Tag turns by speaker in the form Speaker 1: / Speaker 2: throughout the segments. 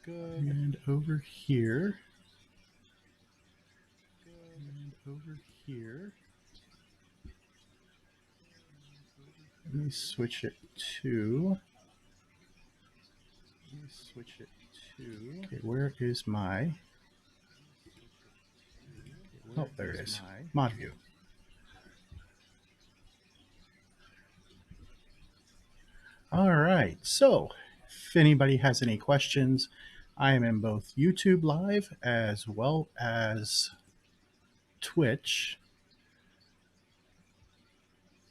Speaker 1: Good. And over here. Let me switch it to. Okay, where is my? Oh, there it is. Mod view. All right. So, if anybody has any questions, I am in both YouTube Live as well as Twitch.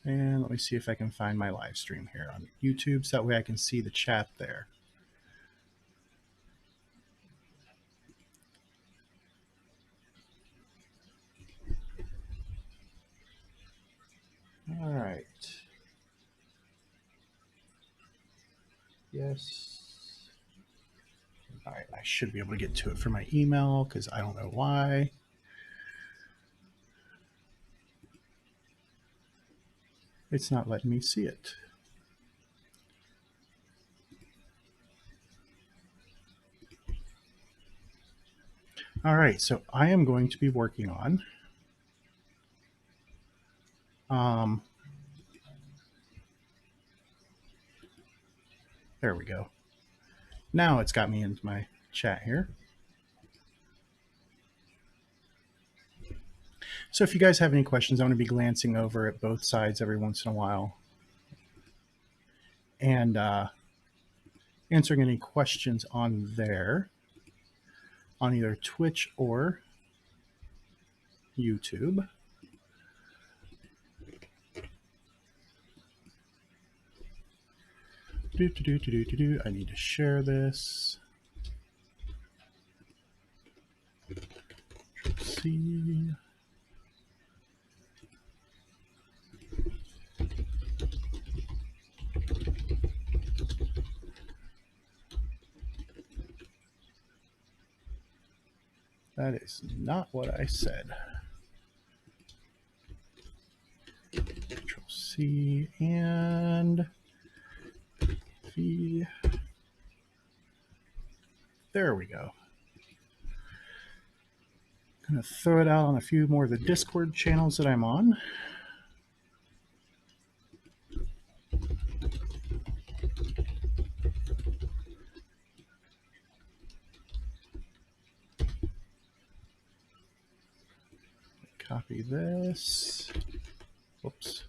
Speaker 1: And let me see if I can find my live stream here on YouTube so that way I can see the chat there. All right. Yes. All right, I should be able to get to it for my email because I don't know why. It's not letting me see it. All right, so I am going to be working on there we go. Now it's got me into my chat here. So if you guys have any questions, I'm going to be glancing over at both sides every once in a while and answering any questions on there on either Twitch or YouTube. I need to share this. See. That is not what I said. Control C and V. There we go. I'm going to throw it out on a few more of the Discord channels that I'm on. Copy this. Whoops.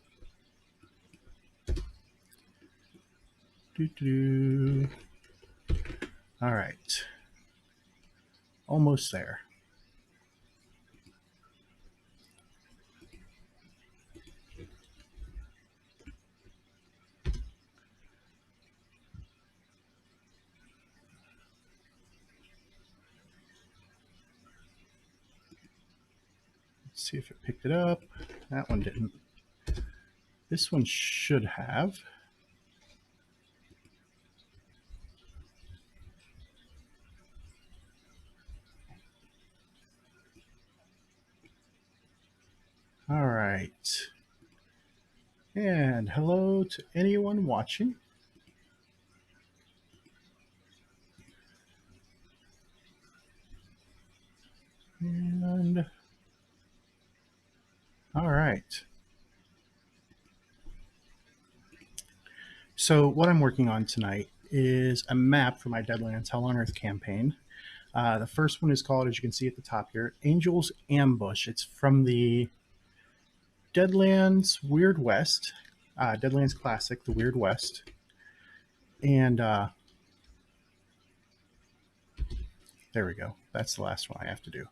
Speaker 1: All right. Almost there. Let's see if it picked it up. That one didn't. This one should have. All right. And hello to anyone watching. And all right. So what I'm working on tonight is a map for my Deadlands Hell on Earth campaign. The first one is called, as you can see at the top here, Angel's Ambush. It's from the Deadlands Weird West, Deadlands Classic, the Weird West. And there we go. That's the last one I have to do.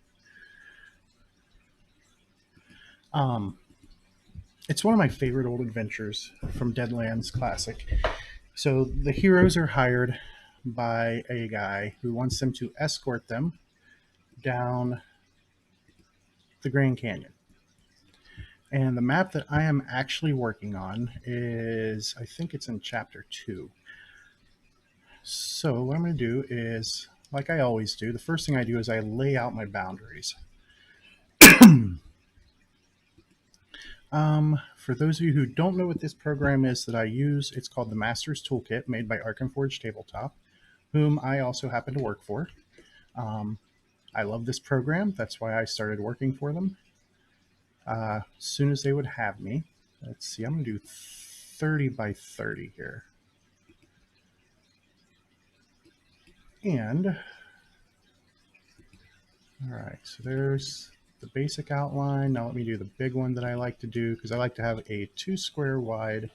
Speaker 1: It's one of my favorite old adventures from Deadlands Classic. So the heroes are hired by a guy who wants them to escort them down the Grand Canyon. And the map that I am actually working on is, I think it's in chapter 2. So what I'm going to do is, like I always do, the first thing I do is I lay out my boundaries. For those of you who don't know what this program is that I use, it's called the Master's Toolkit, made by Arkenforge Tabletop. whom I also happen to work for. I love this program. That's why I started working for them. As soon as they would have me, let's see, I'm going to do 30 by 30 here. And, all right, so there's the basic outline. Now let me do the big one that I like to do, because I like to have a 2 square wide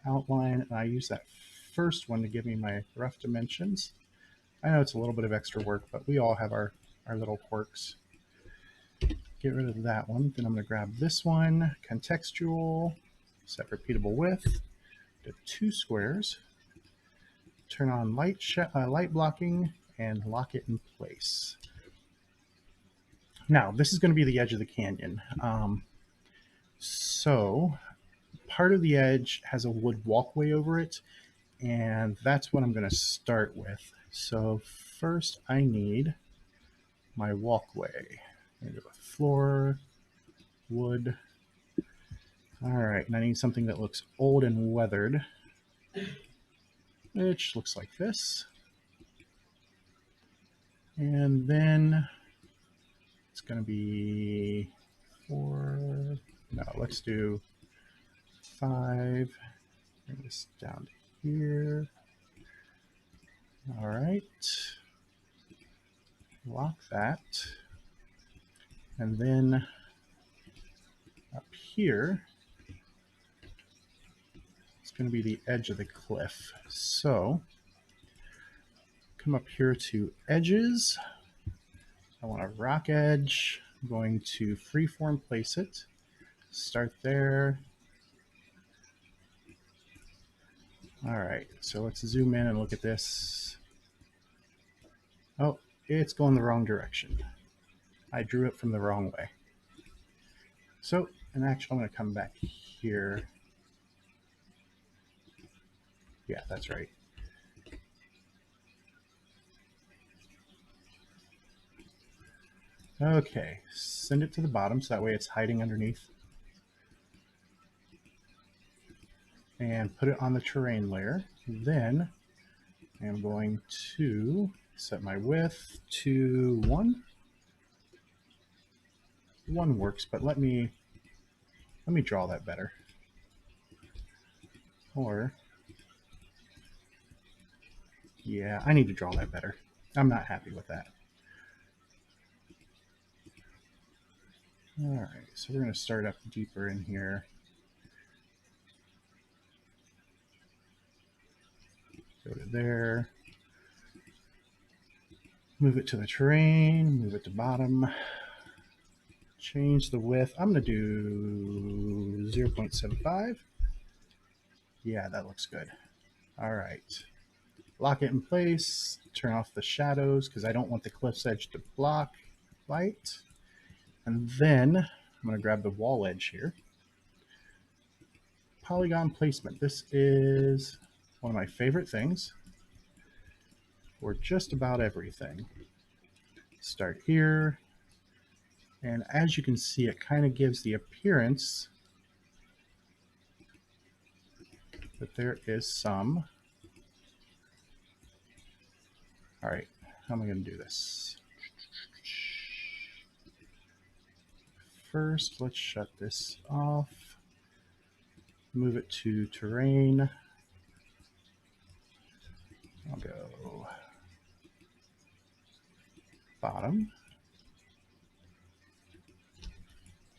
Speaker 1: outline. And I use that first one to give me my rough dimensions. I know it's a little bit of extra work, but we all have our little quirks. Get rid of that one. Then I'm going to grab this one, contextual, set repeatable width, do 2 squares, turn on light blocking, and lock it in place. Now, this is going to be the edge of the canyon. So part of the edge has a wood walkway over it, and that's what I'm going to start with. So first I need my walkway. I'm going to go with floor, wood. All right, and I need something that looks old and weathered, which looks like this. And then it's going to be 4, no, let's do 5, bring this down to here. All right, lock that. And then up here, it's going to be the edge of the cliff. So come up here to edges. I want a rock edge. I'm going to freeform place it. Start there. All right, so let's zoom in and look at this. Oh, it's going the wrong direction. I drew it from the wrong way. So, and actually I'm going to come back here. Yeah, that's right. Okay, send it to the bottom so that way it's hiding underneath. And put it on the terrain layer. Then I'm going to set my width to 1. 1 works, but let me draw that better. Or, yeah, I need to draw that better. I'm not happy with that. All right, so we're going to start up deeper in here. Go to there. Move it to the terrain, move it to bottom. Change the width. I'm going to do 0.75. Yeah, that looks good. All right. Lock it in place. Turn off the shadows because I don't want the cliff's edge to block light. And then I'm going to grab the wall edge here. Polygon placement. This is one of my favorite things for just about everything. Start here. And as you can see, it kind of gives the appearance that there is some. All right, how am I going to do this? First, let's shut this off. Move it to terrain. I'll go bottom.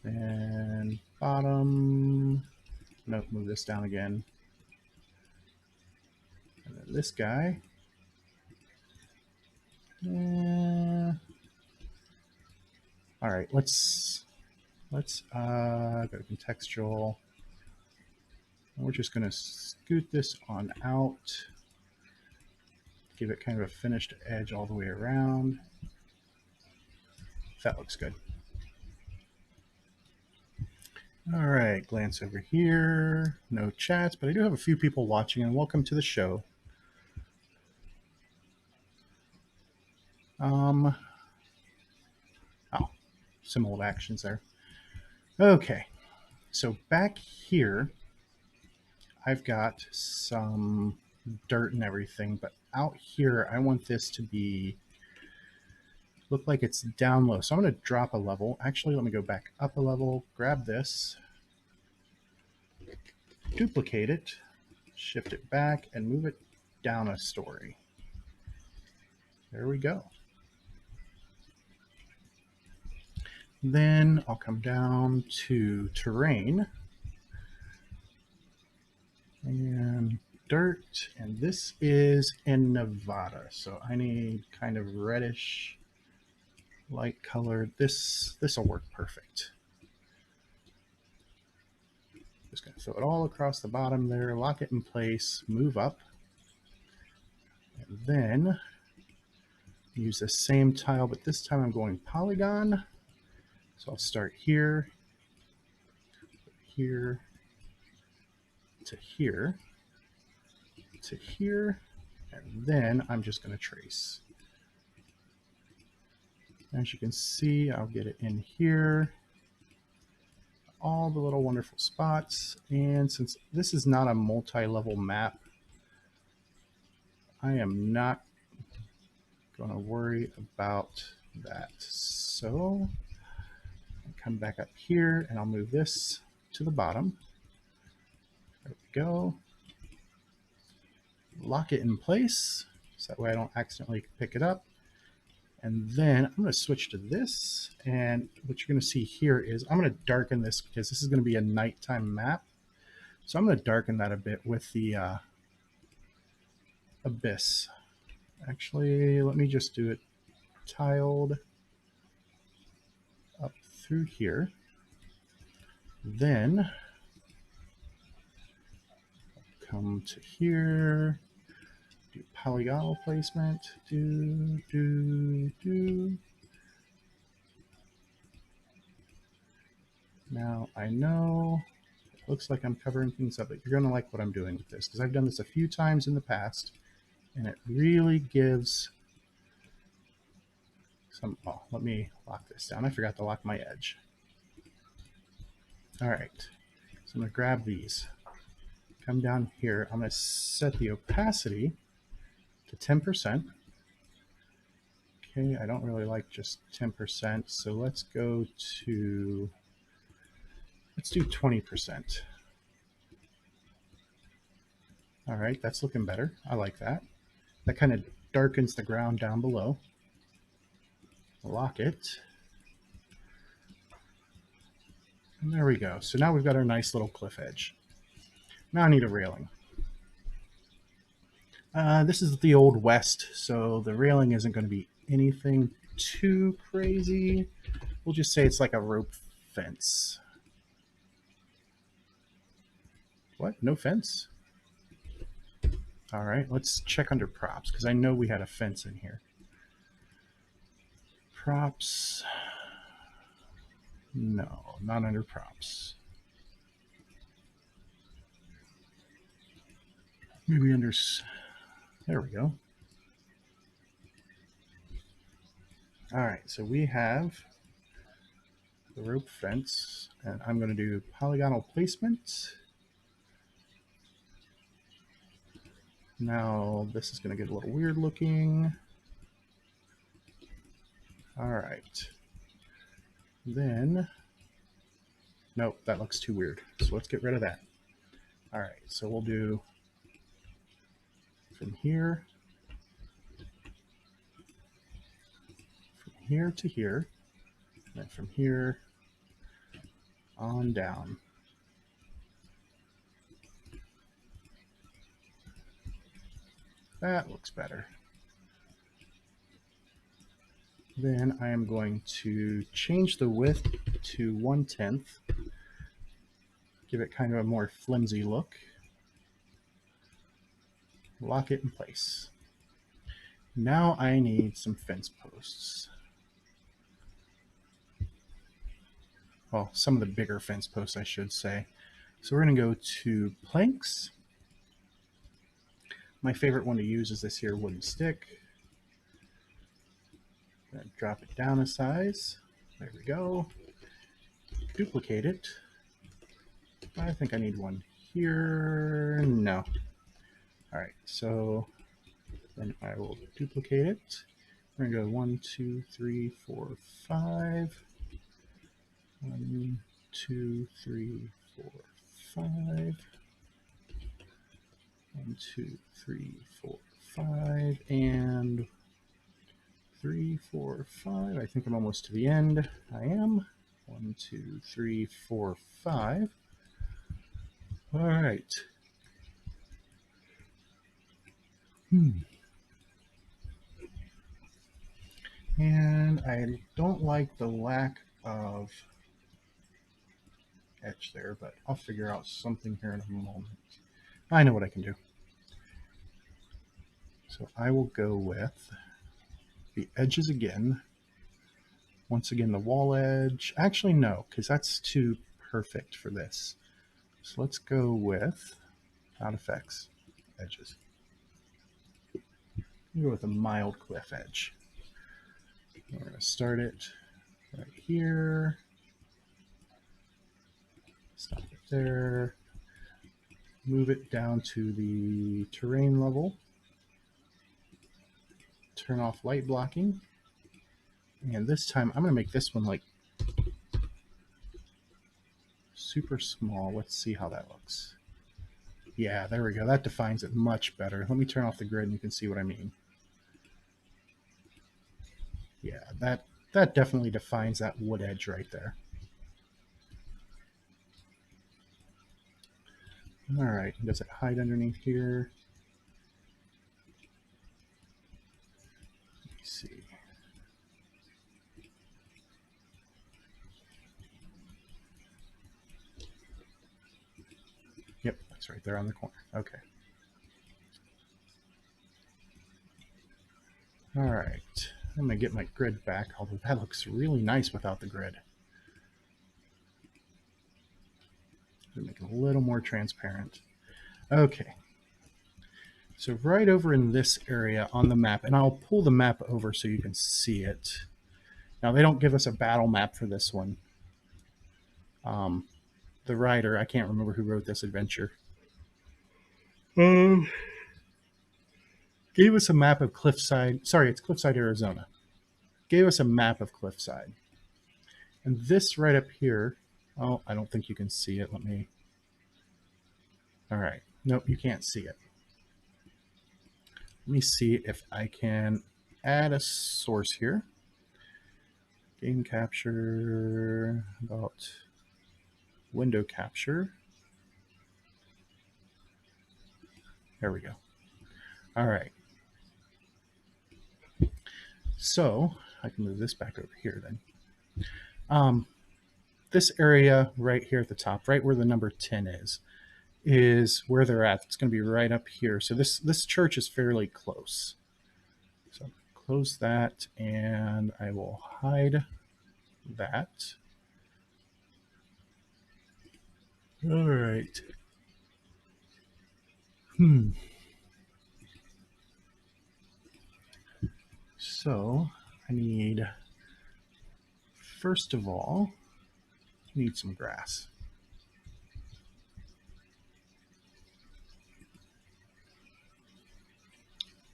Speaker 1: And bottom. Nope, move this down again. And then this guy. All right, let's go to contextual. We're just going to scoot this on out. Give it kind of a finished edge all the way around. That looks good. All right, glance over here. No chats, but I do have a few people watching, and welcome to the show. Oh, some old actions there. Okay, so back here, I've got some dirt and everything, but out here I want this to be look like it's down low. So I'm going to drop a level. Actually, let me go back up a level, grab this, duplicate it, shift it back, and move it down a story. There we go. Then I'll come down to terrain and dirt, and this is in Nevada, so I need kind of reddish light colored. This will work perfect. Just going to throw it all across the bottom there, lock it in place, move up, and then use the same tile, but this time I'm going polygon. So I'll start here, here, to here, to here, and then I'm just going to trace. As you can see, I'll get it in here, all the little wonderful spots. And since this is not a multi-level map, I am not going to worry about that. So I'll come back up here and I'll move this to the bottom. There we go. Lock it in place so that way I don't accidentally pick it up. And then I'm going to switch to this, and what you're going to see here is I'm going to darken this because this is going to be a nighttime map. So I'm going to darken that a bit with the abyss. Actually, let me just do it tiled up through here. Then come to here, do polygonal placement, Now I know it looks like I'm covering things up, but you're going to like what I'm doing with this because I've done this a few times in the past, and it really gives some. Oh, let me lock this down. I forgot to lock my edge. All right, so I'm going to grab these. Come down here. I'm going to set the opacity to 10%. Okay, I don't really like just 10%, so let's go to, let's do 20%. All right, that's looking better. I like that. That kind of darkens the ground down below. Lock it. And there we go. So now we've got our nice little cliff edge. Now I need a railing. This is the Old West, so the railing isn't going to be anything too crazy. We'll just say it's like a rope fence. What? No fence? All right, let's check under props because I know we had a fence in here. Props. No, not under props. Maybe under. There we go. All right, so we have the rope fence, and I'm going to do polygonal placement. Now this is going to get a little weird looking. All right. Then, nope, that looks too weird. So let's get rid of that. All right, so we'll do from here to here, and then from here on down. That looks better. Then I am going to change the width to 1/10, give it kind of a more flimsy look. Lock it in place. Now I need some fence posts. Well, some of the bigger fence posts, I should say. So we're going to go to planks. My favorite one to use is this here wooden stick. I'm going to drop it down a size. There we go. Duplicate it. I think I need one here. No. All right, so then I will duplicate it. We're gonna go 1, 2, 3, 4, 5. 1, 2, 3, 4, 5. 1, 2, 3, 4, 5, and 3, 4, 5. I think I'm almost to the end. I am. 1, 2, 3, 4, 5. All right. And I don't like the lack of edge there, but I'll figure out something here in a moment. I know what I can do. So I will go with the edges again. Once again, the wall edge. Actually, no, because that's too perfect for this. So let's go with Cloud Effects edges. Go with a mild cliff edge. We're going to start it right here. Stop it there. Move it down to the terrain level. Turn off light blocking. And this time I'm going to make this one like super small. Let's see how that looks. Yeah, there we go. That defines it much better. Let me turn off the grid and you can see what I mean. Yeah, that definitely defines that wood edge right there. All right, does it hide underneath here? Let me see. Yep, that's right there on the corner. Okay. All right, I'm gonna get my grid back, although that looks really nice without the grid. Make it a little more transparent. Okay. So right over in this area on the map, and I'll pull the map over so you can see it. Now they don't give us a battle map for this one. The writer, I can't remember who wrote this adventure, gave us a map of Cliffside. Sorry, it's Cliffside, Arizona. Gave us a map of Cliffside. And this right up here, oh, I don't think you can see it. Let me, all right. Nope, you can't see it. Let me see if I can add a source here. Game capture, about window capture. There we go. All right. So I can move this back over here then. This area right here at the top, right where the number 10 is where they're at. It's going to be right up here. So this church is fairly close. So close that, and I will hide that. All right. So I need, first of all, I need some grass.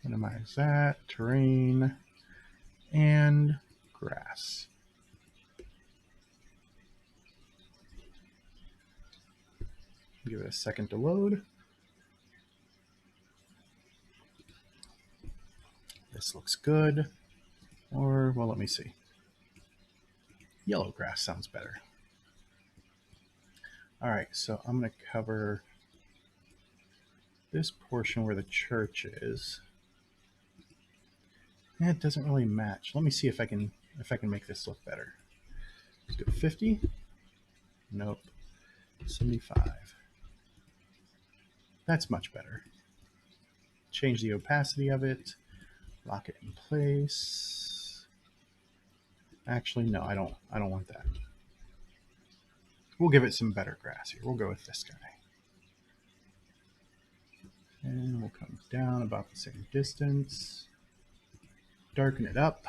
Speaker 1: Minimize that, terrain, and grass. Give it a second to load. This looks good. Or, well, let me see. Yellow grass sounds better. All right, so I'm going to cover this portion where the church is. And it doesn't really match. Let me see if I can make this look better. Let's go 50. Nope. 75. That's much better. Change the opacity of it. Lock it in place. Actually, no, I don't want that. We'll give it some better grass here. We'll go with this guy. And we'll come down about the same distance. Darken it up.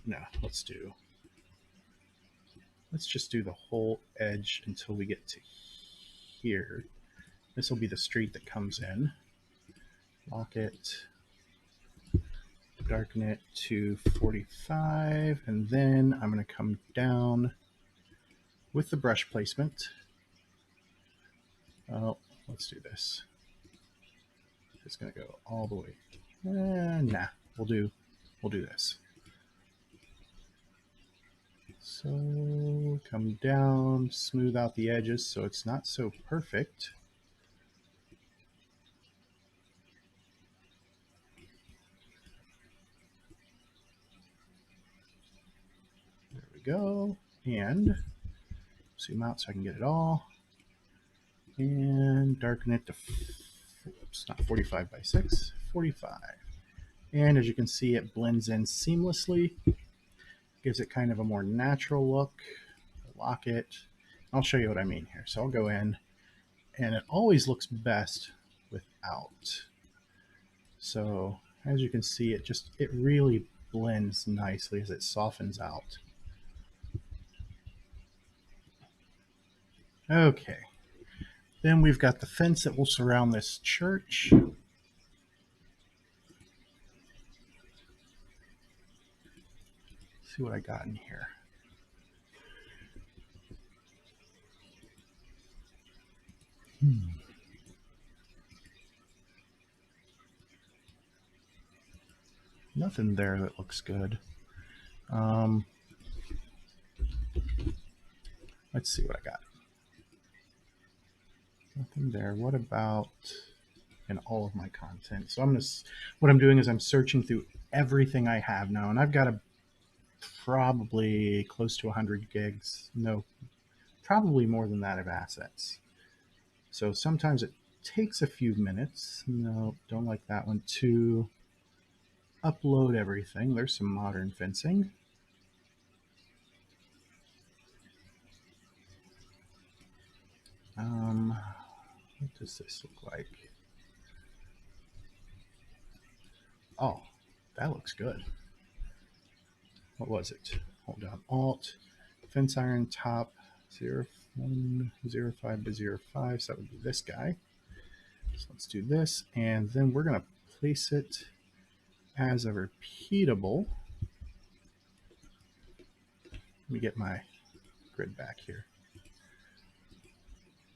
Speaker 1: no, let's just do the whole edge until we get to here. This will be the street that comes in. Lock it, darken it to 45, and then I'm going to come down with the brush placement. Oh, let's do this. It's going to go all the way. Nah, we'll do this. So come down, smooth out the edges so it's not so perfect. There we go. And zoom out so I can get it all. And darken it to, oops, not 45 by 6, 45. And as you can see, it blends in seamlessly. Gives it kind of a more natural look. Lock it. I'll show you what I mean here. So I'll go in, and it always looks best without. So as you can see, it really blends nicely as it softens out. Okay. Then we've got the fence that will surround this church. See what I got in here. Nothing there that looks good. Let's see what I got. Nothing there. What about in all of my content? So what I'm doing is I'm searching through everything I have now, and I've got probably close to 100 gigs. No, probably more than that of assets. So sometimes it takes a few minutes. No, don't like that one. To upload everything. There's some modern fencing. What does this look like? Oh, that looks good. What was it? Hold down Alt, fence iron top 0105 to 05. So that would be this guy. So let's do this, and then we're going to place it as a repeatable. Let me get my grid back here.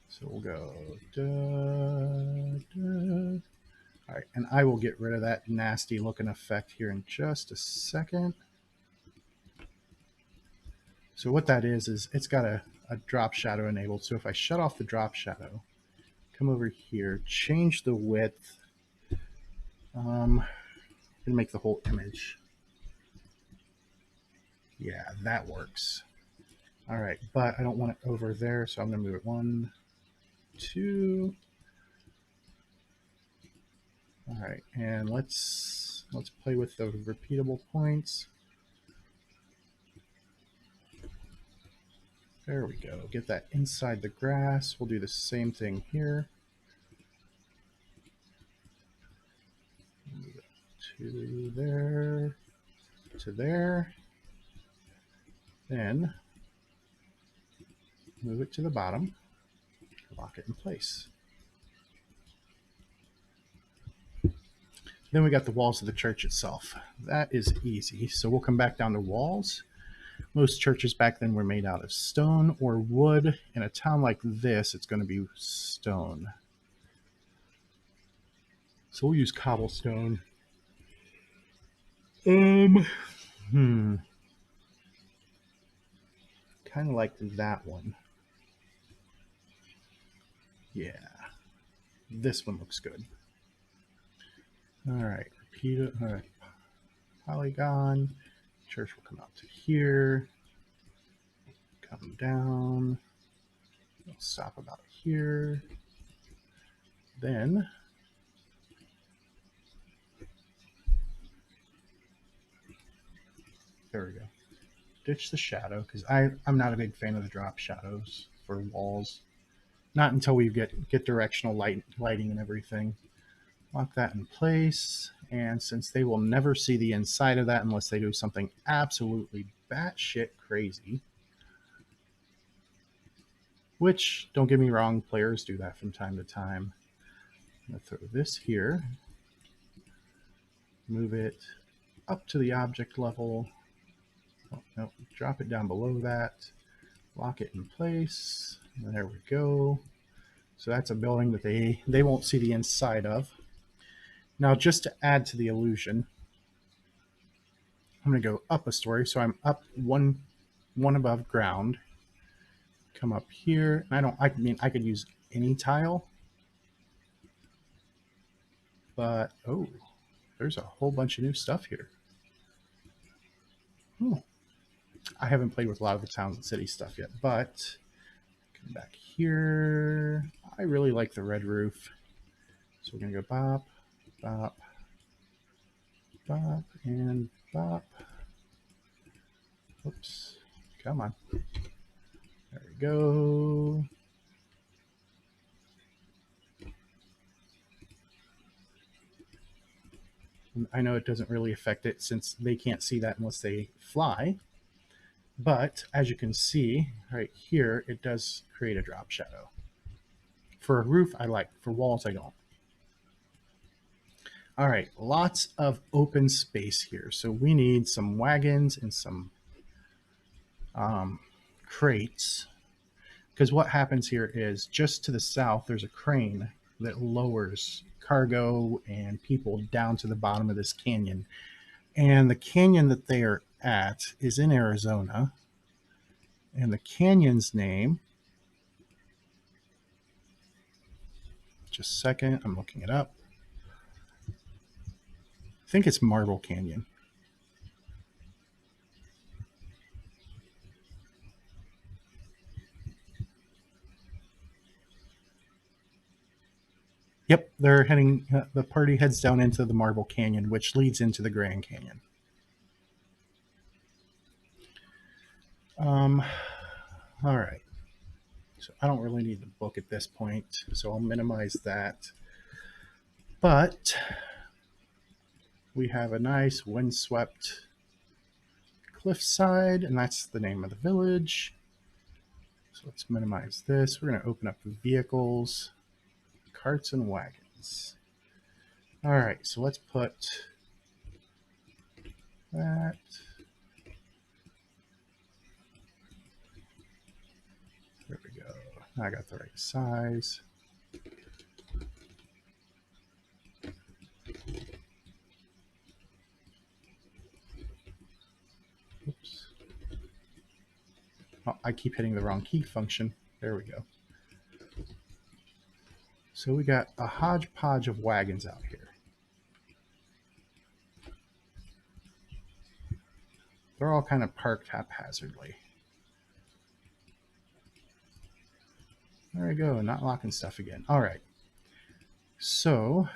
Speaker 1: So we'll go All right, and I will get rid of that nasty looking effect here in just a second. So what that is it's got a drop shadow enabled. So if I shut off the drop shadow, come over here, change the width, and make the whole image. Yeah, that works. All right, but I don't want it over there, so I'm going to move it 1, 2. All right, and let's play with the repeatable points. There we go. Get that inside the grass. We'll do the same thing here. Move it to there, to there. Then move it to the bottom, lock it in place. Then we got the walls of the church itself. That is easy. So we'll come back down to walls. Most churches back then were made out of stone or wood. In a town like this, it's going to be stone. So we'll use cobblestone. Kind of like that one. Yeah. This one looks good. All right, repeat it. All right, Polygon. Church will come out to here. Come down. We'll stop about here. Then there we go. Ditch the shadow because I'm not a big fan of the drop shadows for walls. Not until we get directional lighting and everything. Lock that in place, And since they will never see the inside of that unless they do something absolutely batshit crazy, which, don't get me wrong, players do that from time to time. I'm going to throw this here, move it up to the object level. Oh, no, drop it down below that, lock it in place. There we go. So that's a building that they won't see the inside of. Now, just to add to the illusion, I'm going to go up a story. So I'm up one above ground. Come up here. I mean, I could use any tile, but oh, there's a whole bunch of new stuff here. Oh, I haven't played with a lot of the towns and city stuff yet, but come back here. I really like the red roof. So we're going to go bop, bop, bop, and bop. Oops. Come on. There we go. I know it doesn't really affect it since they can't see that unless they fly. But as you can see right here, it does create a drop shadow. For a roof, I like. For walls, I don't. All right, lots of open space here. So we need some wagons and some crates. Because what happens here is just to the south, there's a crane that lowers cargo and people down to the bottom of this canyon. And the canyon that they are at is in Arizona. And the canyon's name, just a second, I'm looking it up. I think it's Marble Canyon. Yep, they're heading, the party heads down into the Marble Canyon, which leads into the Grand Canyon. All right. So I don't really need the book at this point, so I'll minimize that. But we have a nice windswept cliffside, and that's the name of the village. So let's minimize this. We're going to open up the vehicles, carts, and wagons. All right, so let's put that. There we go. I got the right size. Oops. Oh, I keep hitting the wrong key function. There we go. So we got a hodgepodge of wagons out here. They're all kind of parked haphazardly. There we go, not locking stuff again. All right. So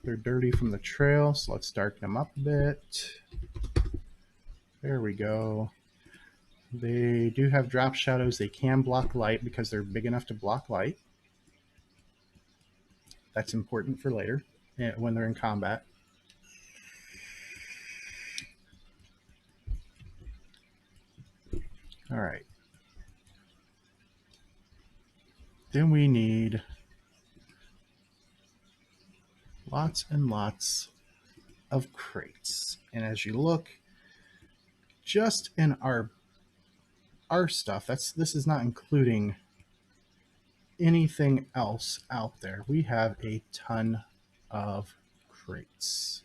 Speaker 1: they're dirty from the trail, so let's darken them up a bit. There we go. They do have drop shadows. They can block light because they're big enough to block light. That's important for later when they're in combat. All right. Then we need lots and lots of crates. And as you look, just in our stuff, this is not including anything else out there. We have a ton of crates.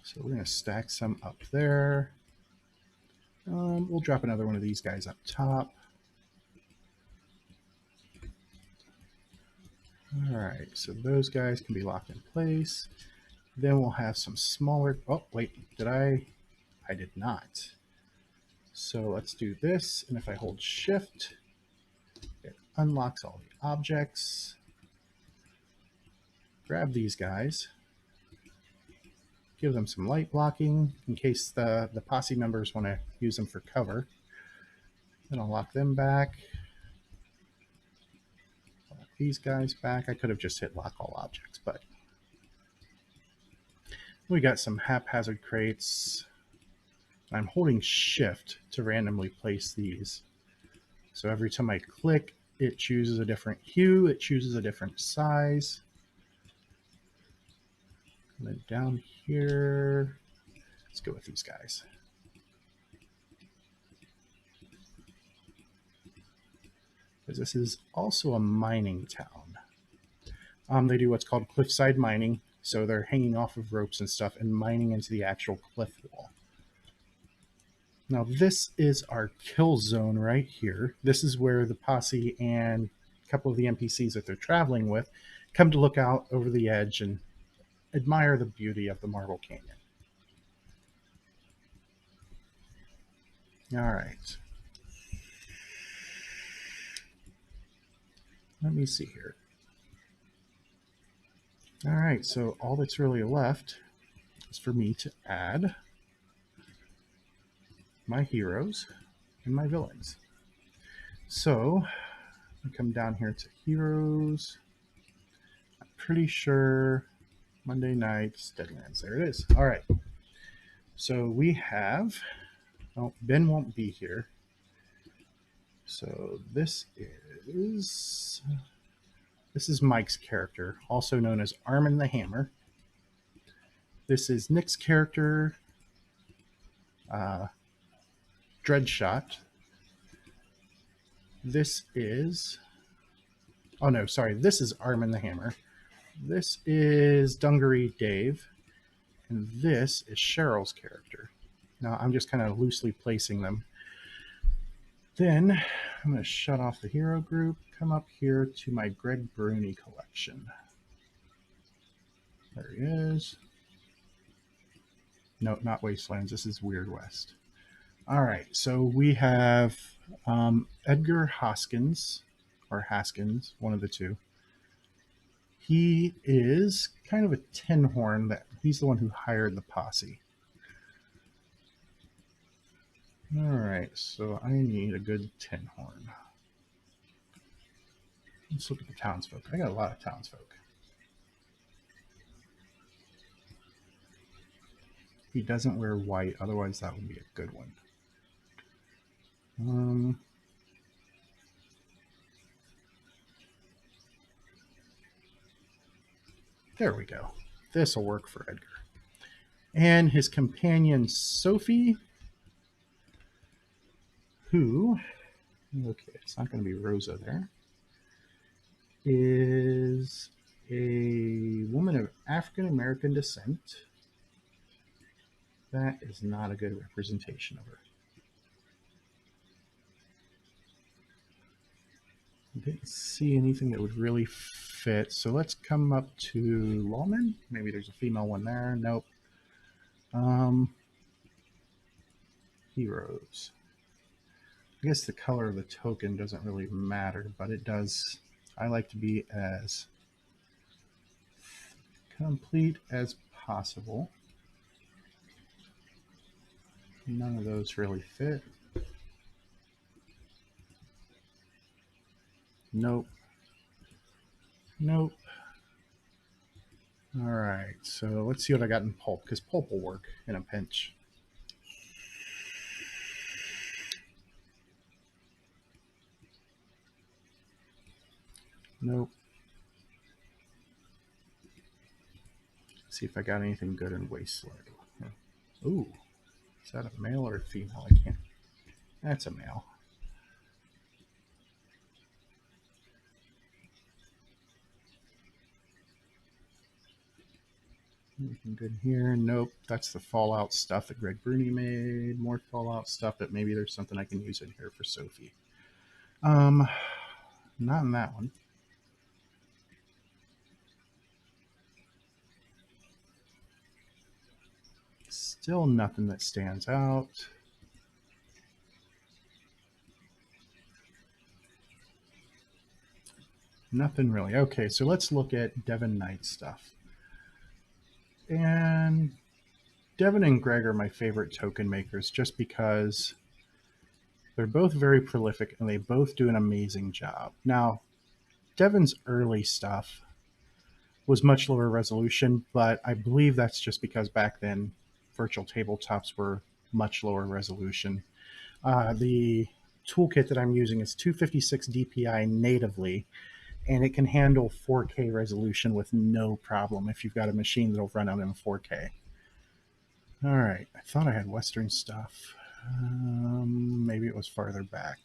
Speaker 1: So we're going to stack some up there. We'll drop another one of these guys up top. All right, so those guys can be locked in place. Then we'll have some smaller, oh wait, I did not. So let's do this, and if I hold shift, it unlocks all the objects. Grab these guys, give them some light blocking in case the posse members want to use them for cover. Then I'll lock them back. these guys back. I could have just hit lock all objects, but we got some haphazard crates. I'm holding shift to randomly place these. So every time I click, it chooses a different hue, it chooses a different size. And then down here, let's go with these guys. Because this is also a mining town. They do what's called cliffside mining. So they're hanging off of ropes and stuff and mining into the actual cliff wall. Now this is our kill zone right here. This is where the posse and a couple of the NPCs that they're traveling with come to look out over the edge and admire the beauty of the Marble Canyon. All right. Let me see here. All right, so all that's really left is for me to add my heroes and my villains. So I come down here to heroes. I'm pretty sure Monday nights, Deadlands. There it is. All right. So we have, oh, Ben won't be here. So this is Mike's character, also known as Armin the Hammer. This is Nick's character, Dreadshot. This is, oh no, sorry, this is Armin the Hammer. This is Dungaree Dave, and this is Cheryl's character. Now I'm just kind of loosely placing them. Then I'm going to shut off the hero group, come up here to my Greg Bruni collection. There he is. No, not Wastelands. This is Weird West. All right, so we have Edgar Hoskins, or Haskins, one of the two. He is kind of a tin horn. He's the one who hired the posse. All right, so I need a good tin horn. Let's look at the townsfolk. I got a lot of townsfolk. He doesn't wear white, otherwise that would be a good one. There we go. This will work for Edgar. And his companion Sophie, who, okay, it's not going to be Rosa there, is a woman of African American descent. That is not a good representation of her. I didn't see anything that would really fit, so let's come up to Lawman. Maybe there's a female one there. Nope. Heroes. I guess the color of the token doesn't really matter, but it does. I like to be as complete as possible. None of those really fit. Nope. Nope. All right, so let's see what I got in pulp, because pulp will work in a pinch. Nope. Let's see if I got anything good in wasteland. Ooh, is that a male or a female? I can't. That's a male. Anything good here? Nope. That's the Fallout stuff that Greg Bruni made. More Fallout stuff, but maybe there's something I can use in here for Sophie. Not in that one. Still nothing that stands out. Nothing really. Okay, so let's look at Devin Knight stuff. And Devin and Greg are my favorite token makers just because they're both very prolific and they both do an amazing job. Now, Devin's early stuff was much lower resolution, but I believe that's just because back then virtual tabletops were much lower resolution. The toolkit that I'm using is 256 DPI natively, and it can handle 4K resolution with no problem if you've got a machine that'll run out in 4K. All right, I thought I had Western stuff. Maybe it was farther back.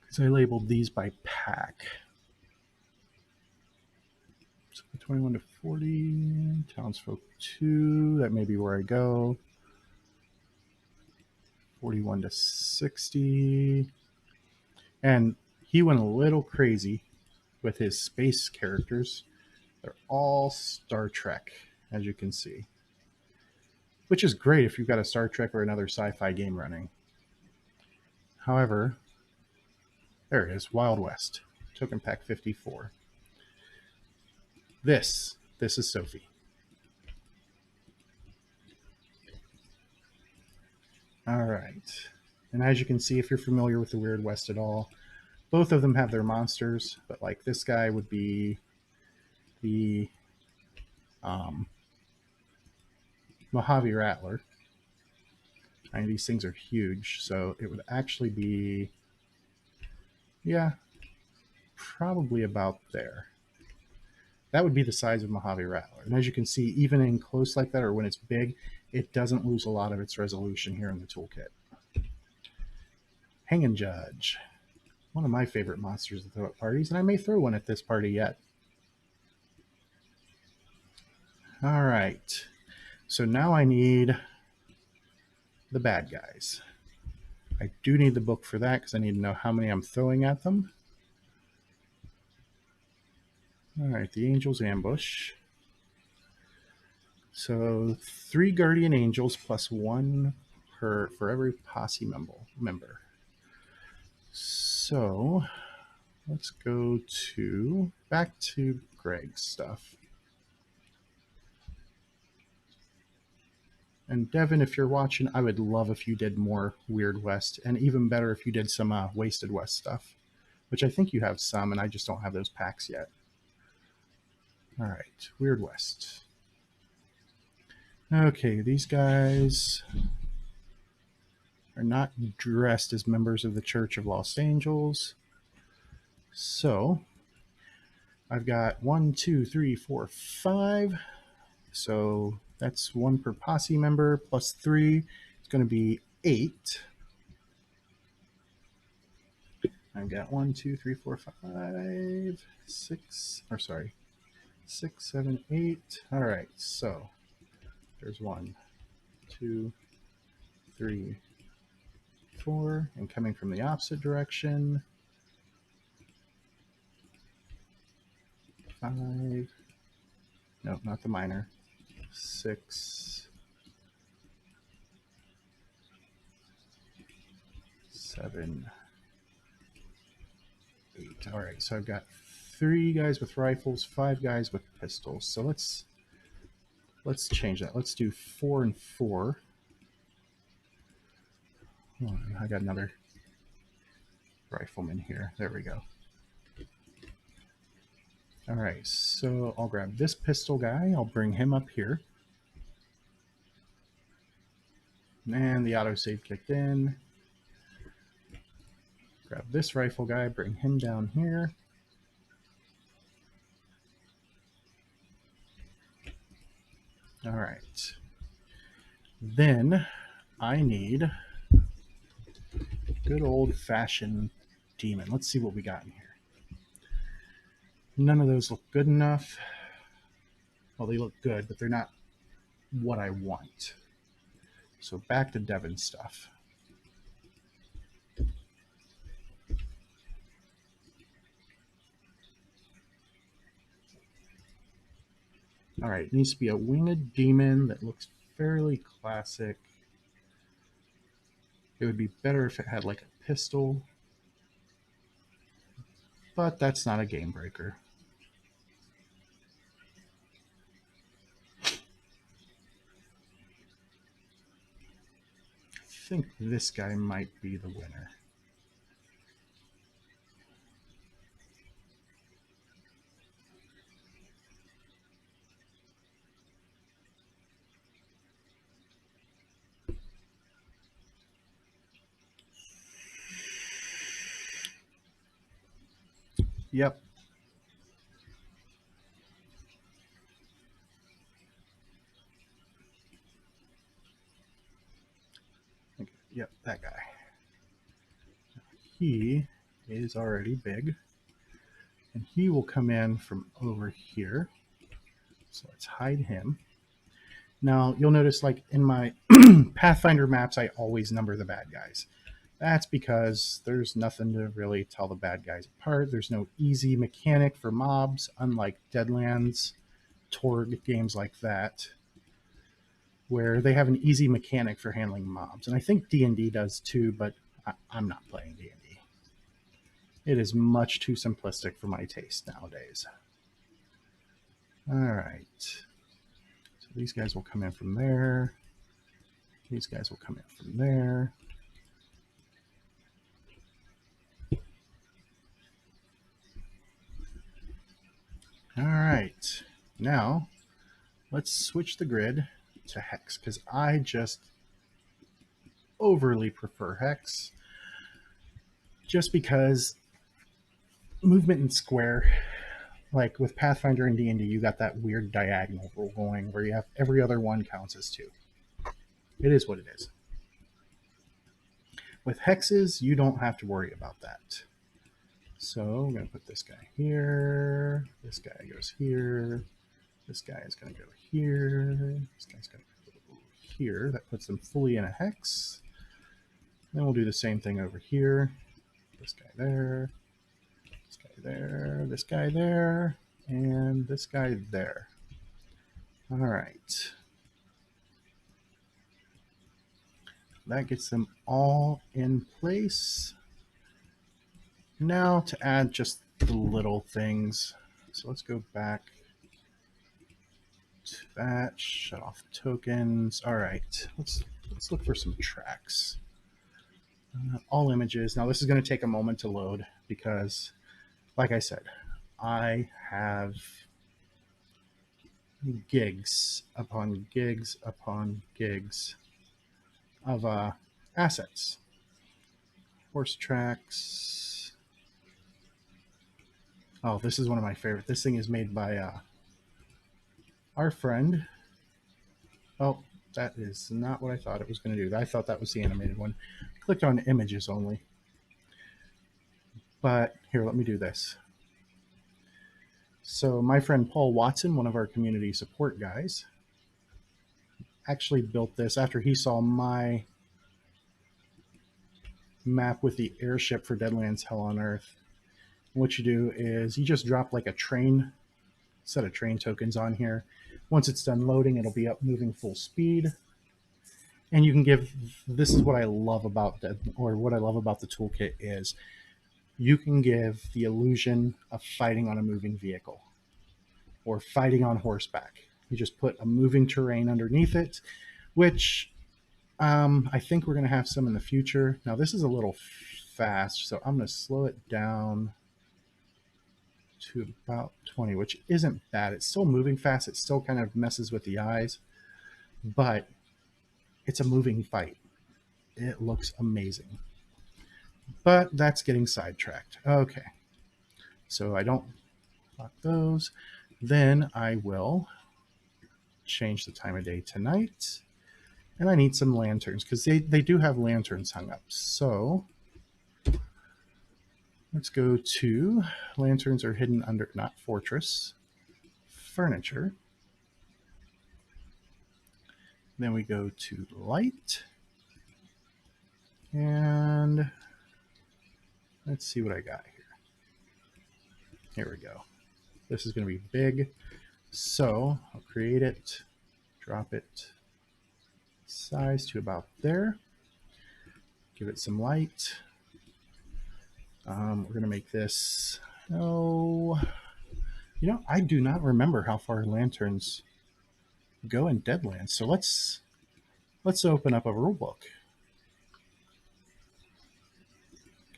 Speaker 1: Because I labeled these by pack. So 21 to 40, Townsfolk 2, that may be where I go. 41 to 60. And he went a little crazy with his space characters. They're all Star Trek, as you can see. Which is great if you've got a Star Trek or another sci-fi game running. However, there it is, Wild West, token pack 54. This is Sophie. All right. And as you can see, if you're familiar with the Weird West at all, both of them have their monsters, but like this guy would be the Mojave Rattler. I mean, these things are huge, so it would actually be, yeah, probably about there. That would be the size of Mojave Rattler. And as you can see, even in close like that, or when it's big, it doesn't lose a lot of its resolution here in the toolkit. Hanging Judge. One of my favorite monsters to throw at parties, and I may throw one at this party yet. All right. So now I need the bad guys. I do need the book for that because I need to know how many I'm throwing at them. All right, the Angels Ambush. So 3 Guardian Angels plus 1 for every posse member. So let's go back to Greg's stuff. And Devin, if you're watching, I would love if you did more Weird West, and even better if you did some Wasted West stuff, which I think you have some, and I just don't have those packs yet. All right, Weird West. Okay, these guys are not dressed as members of the Church of Los Angeles. So I've got 1, 2, 3, 4, 5. So that's 1 per posse member plus 3. It's going to be 8. I've got 1, 2, 3, 4, 5, 6. Or sorry, 6, 7, 8. All right, so there's 1, 2, 3, 4, and coming from the opposite direction, 5. Nope, not the minor. 6, 7, 8. All right, so I've got 3 guys with rifles, 5 guys with pistols. So let's change that. Let's do 4 and 4. Oh, I got another rifleman here. There we go. All right, so I'll grab this pistol guy. I'll bring him up here. And the autosave kicked in. Grab this rifle guy, bring him down here. All right. Then I need good old-fashioned demon. Let's see what we got in here. None of those look good enough. Well, they look good, but they're not what I want. So back to Devin stuff. All right, it needs to be a winged demon that looks fairly classic. It would be better if it had like a pistol, but that's not a game breaker. think this guy might be the winner. Yep. Okay. Yep, that guy. He is already big, and he will come in from over here. So let's hide him. Now, you'll notice, like in my Pathfinder maps, I always number the bad guys. That's because there's nothing to really tell the bad guys apart. There's no easy mechanic for mobs, unlike Deadlands, Torg, games like that, where they have an easy mechanic for handling mobs. And I think D&D does too, but I'm not playing D&D. It is much too simplistic for my taste nowadays. All right. So these guys will come in from there. These guys will come in from there. All right. Now, let's switch the grid to hex, because I just overly prefer hex. Just because movement in square, like with Pathfinder and D&D, you got that weird diagonal rule going where you have every other one counts as 2. It is what it is. With hexes, you don't have to worry about that. So I'm going to put this guy here. This guy goes here. This guy is going to go here. This guy's going to go here. That puts them fully in a hex. Then we'll do the same thing over here. This guy there. This guy there. This guy there. And this guy there. All right. That gets them all in place. Now to add just the little things. So let's go back to that, shut off tokens. All right, let's look for some tracks. All images. Now this is going to take a moment to load because, like I said, I have gigs upon gigs upon gigs of assets. Horse tracks. Oh, this is one of my favorite. This thing is made by our friend. Oh, that is not what I thought it was going to do. I thought that was the animated one. I clicked on images only. But here, let me do this. So my friend Paul Watson, one of our community support guys, actually built this after he saw my map with the airship for Deadlands Hell on Earth. What you do is you just drop like a train, set of train tokens on here. Once it's done loading, it'll be up moving full speed. And you can give, this is what I love about what I love about the toolkit is you can give the illusion of fighting on a moving vehicle or fighting on horseback. You just put a moving terrain underneath it, which I think we're going to have some in the future. Now this is a little fast, so I'm going to slow it down to about 20, which isn't bad. It's still moving fast. It still kind of messes with the eyes, but it's a moving fight. It looks amazing. But that's getting sidetracked. Okay. So I don't lock those. Then I will change the time of day to night. And I need some lanterns because they do have lanterns hung up. So let's go to lanterns are hidden under, not fortress, furniture. Then we go to light. And let's see what I got here. Here we go. This is going to be big. So I'll create it, drop it size to about there. Give it some light. We're going to make this, oh, you know, I do not remember how far lanterns go in Deadlands. So let's open up a rule book.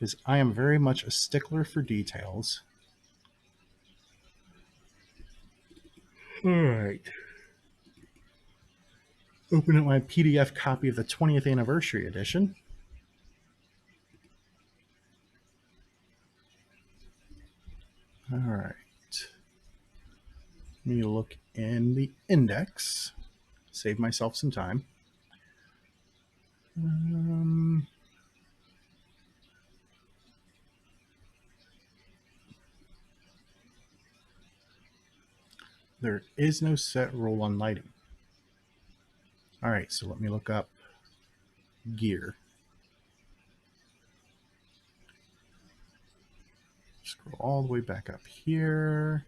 Speaker 1: because I am very much a stickler for details. All right. Open up my PDF copy of the 20th anniversary edition. All right. Let me look in the index. Save myself some time. There is no set rule on lighting. All right, so let me look up gear. Scroll all the way back up here.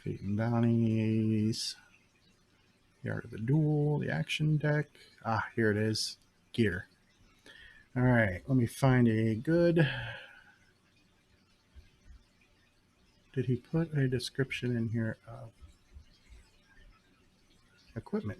Speaker 1: Fate and bounties. The art of the duel, the action deck. Ah, here it is. Gear. All right, let me find a good. Did he put a description in here of equipment?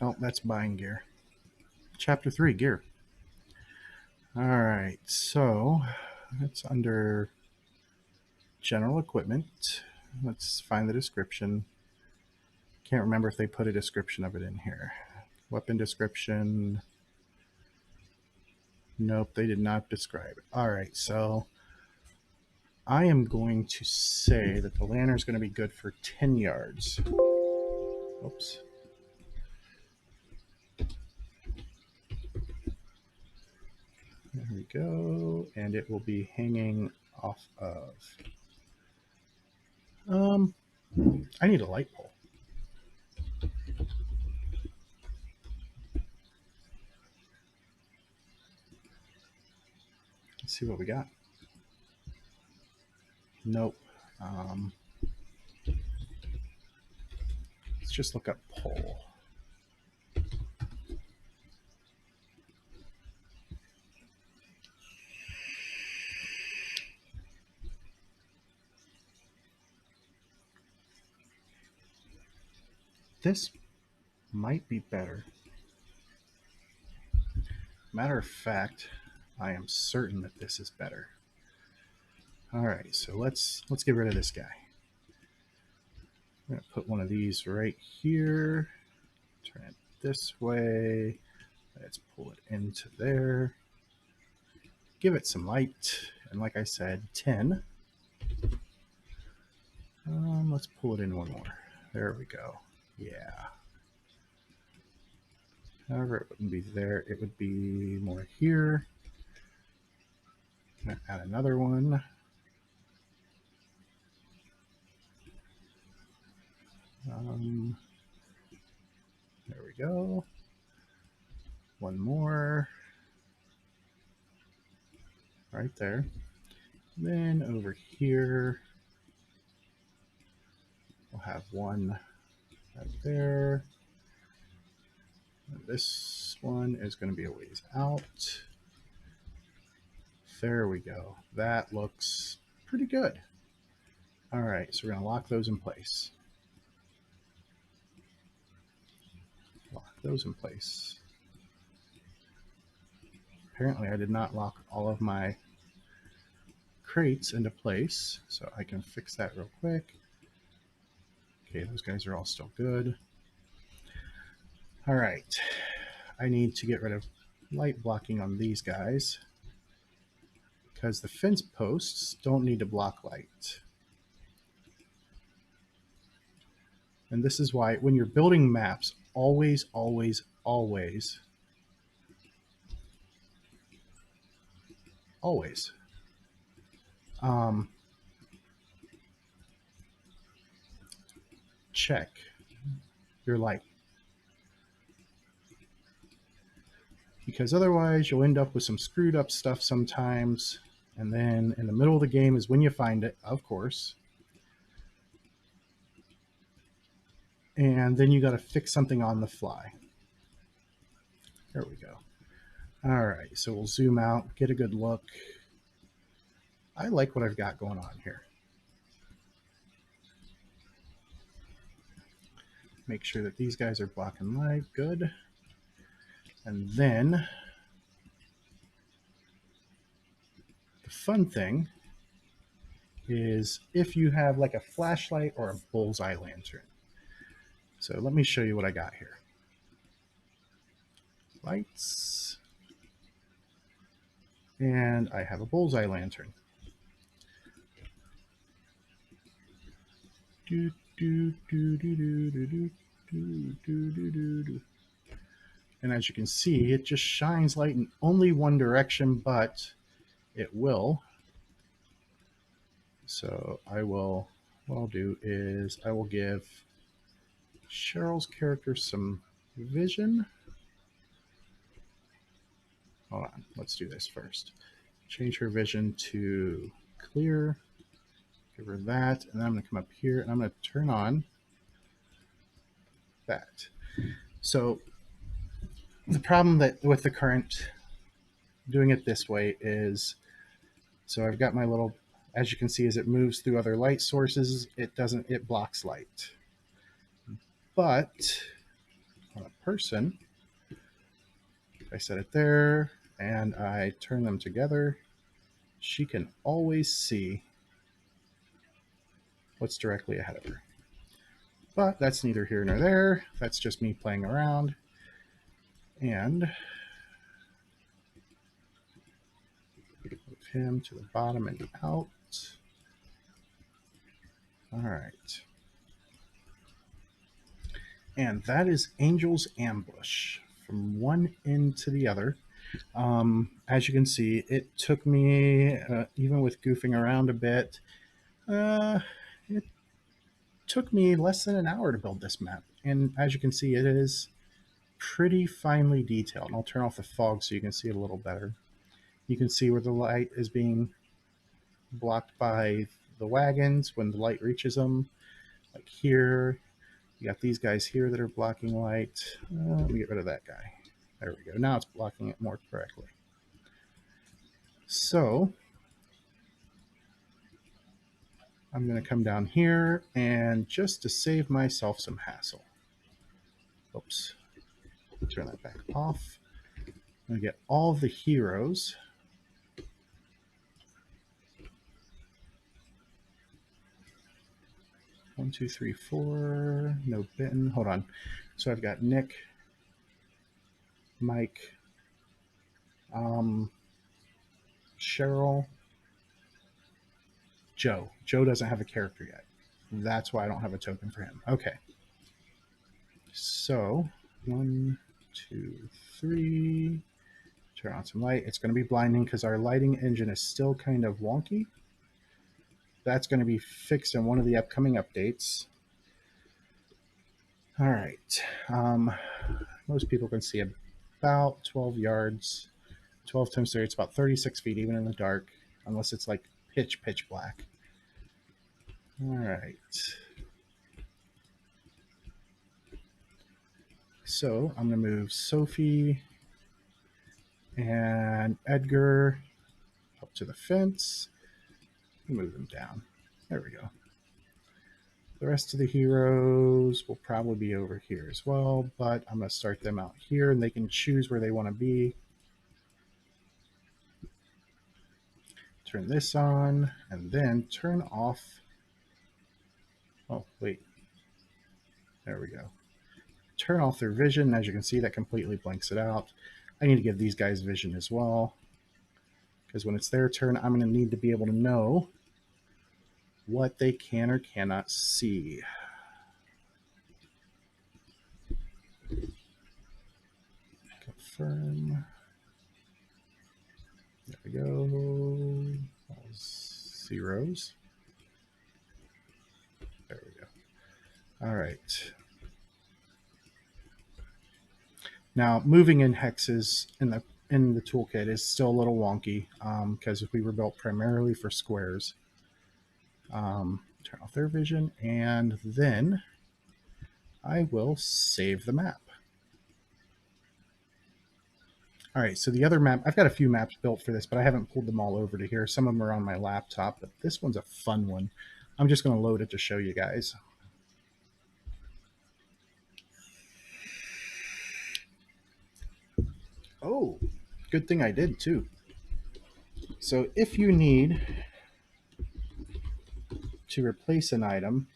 Speaker 1: Oh, that's buying gear. Chapter 3, gear. All right, so that's under general equipment. Let's find the description. Can't remember if they put a description of it in here. Weapon description. Nope, they did not describe it. All right, so I am going to say that the lantern is going to be good for 10 yards. Oops. There we go. And it will be hanging off of... I need a light pole. Let's see what we got. Nope. Let's just look up pole. This might be better. Matter of fact, I am certain that this is better. All right, so let's get rid of this guy. I'm going to put one of these right here. Turn it this way. Let's pull it into there. Give it some light. And like I said, 10. Let's pull it in one more. There we go. Yeah. However, it wouldn't be there. It would be more here. I'm going to add another one. There we go. One more. Right there. And then over here, we'll have one right there. And this one is going to be a ways out. There we go. That looks pretty good. All right, so we're going to lock those in place. Lock those in place. Apparently, I did not lock all of my crates into place, so I can fix that real quick. Okay, those guys are all still good. All right, I need to get rid of light blocking on these guys because the fence posts don't need to block light. And this is why when you're building maps, always, always, always, always check your light. Because otherwise you'll end up with some screwed up stuff sometimes. And then in the middle of the game is when you find it, of course. And then you got to fix something on the fly. There we go. All right, so we'll zoom out, get a good look. I like what I've got going on here. Make sure that these guys are blocking light, good. And then the fun thing is if you have like a flashlight or a bullseye lantern. So let me show you what I got here. Lights. And I have a bullseye lantern. Do, do, do, do, do, do, do, do, do, do, do. And as you can see, it just shines light in only one direction, but it will. So what I'll do is I will give Cheryl's character some vision. Hold on, let's do this first. Change her vision to clear. Give her that, and then I'm going to come up here and I'm going to turn on that. So the problem with the current doing it this way is, so I've got my little, as you can see, as it moves through other light sources, it blocks light. But on a person, if I set it there and I turn them together, she can always see what's directly ahead of her. But that's neither here nor there. That's just me playing around. And move him to the bottom and out. All right. And that is Angel's Ambush from one end to the other. As you can see, it took me, even with goofing around a bit, it took me less than an hour to build this map. And as you can see, it is pretty finely detailed. And I'll turn off the fog so you can see it a little better. You can see where the light is being blocked by the wagons when the light reaches them. Like here, you got these guys here that are blocking light. Let me get rid of that guy. There we go. Now it's blocking it more correctly. So I'm going to come down here, and just to save myself some hassle, oops, turn that back off. I'm going to get all of the heroes. One, two, three, four. No bitten. Hold on. So I've got Nick, Mike, Cheryl, Joe. Joe doesn't have a character yet. That's why I don't have a token for him. Okay. So 1, 2, 3. Turn on some light. It's going to be blinding because our lighting engine is still kind of wonky. That's going to be fixed in one of the upcoming updates. All right. Most people can see about 12 yards. 12 times 30, it's about 36 feet, even in the dark, unless it's like pitch black. All right. So I'm going to move Sophie and Edgar up to the fence. Move them down. There we go. The rest of the heroes will probably be over here as well, but I'm going to start them out here, and they can choose where they want to be. Turn this on, and then turn off. Oh, wait. There we go. Turn off their vision. As you can see, that completely blanks it out. I need to give these guys vision as well, because when it's their turn, I'm going to need to be able to know what they can or cannot see. Confirm. There we go. All zeros. There we go. All right. Now, moving in hexes in the toolkit is still a little wonky because we were built primarily for squares. Turn off their vision, and then I will save the map. All right, so the other map, I've got a few maps built for this, but I haven't pulled them all over to here. Some of them are on my laptop, but this one's a fun one. I'm just going to load it to show you guys. Oh, good thing I did too. So if you need to replace an item,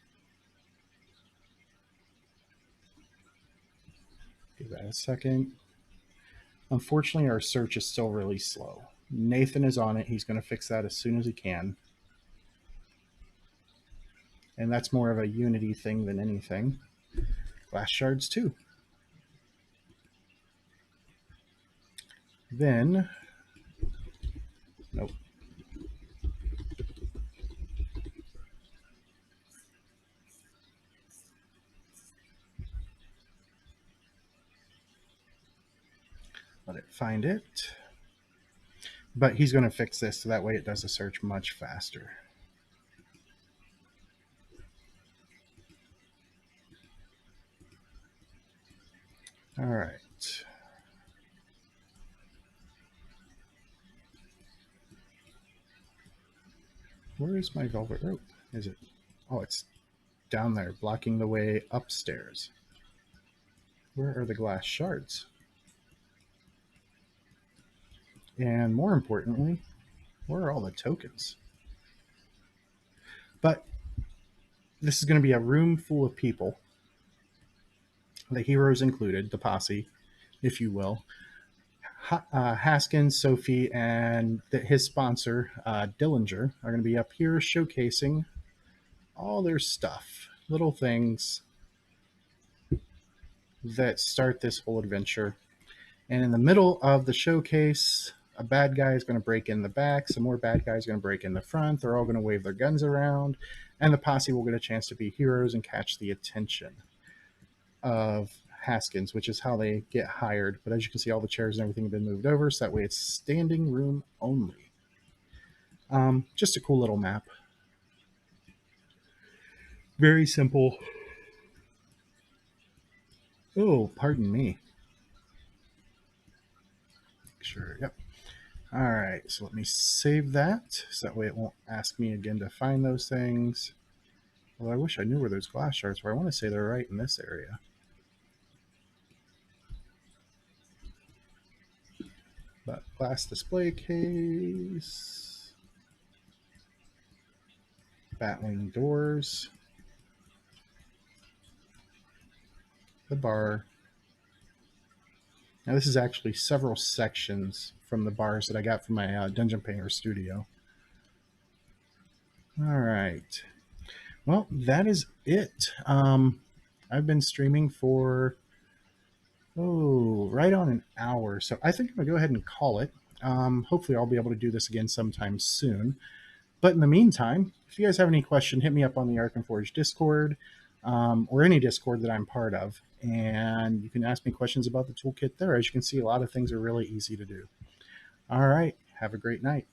Speaker 1: give that a second. Unfortunately, our search is still really slow. Nathan is on it. He's going to fix that as soon as he can. And that's more of a Unity thing than anything. Glass shards too. Then, nope. Let it find it. But he's going to fix this so that way it does the search much faster. All right. Where is my velvet rope? Is it? Oh, it's down there, blocking the way upstairs. Where are the glass shards? And more importantly, where are all the tokens? But this is going to be a room full of people, the heroes included, the posse, if you will. Haskins, Sophie, and his sponsor, Dillinger, are going to be up here showcasing all their stuff, little things that start this whole adventure. And in the middle of the showcase, a bad guy is going to break in the back, some more bad guys are going to break in the front, they're all going to wave their guns around, and the posse will get a chance to be heroes and catch the attention of Haskins, which is how they get hired. But as you can see, all the chairs and everything have been moved over, so that way it's standing room only. Just a cool little map. Very simple. Oh, pardon me. Sure, yep. All right, so let me save that, so that way it won't ask me again to find those things. Well, I wish I knew where those glass shards were. I want to say they're right in this area. But glass display case, batwing doors, the bar. Now this is actually several sections from the bars that I got from my Dungeon Painter studio. All right. Well, that is it. I've been streaming for, right on an hour. So I think I'm going to go ahead and call it. Hopefully I'll be able to do this again sometime soon. But in the meantime, if you guys have any question, hit me up on the Arkenforge Discord or any Discord that I'm part of. And you can ask me questions about the toolkit there. As you can see, a lot of things are really easy to do. All right. Have a great night.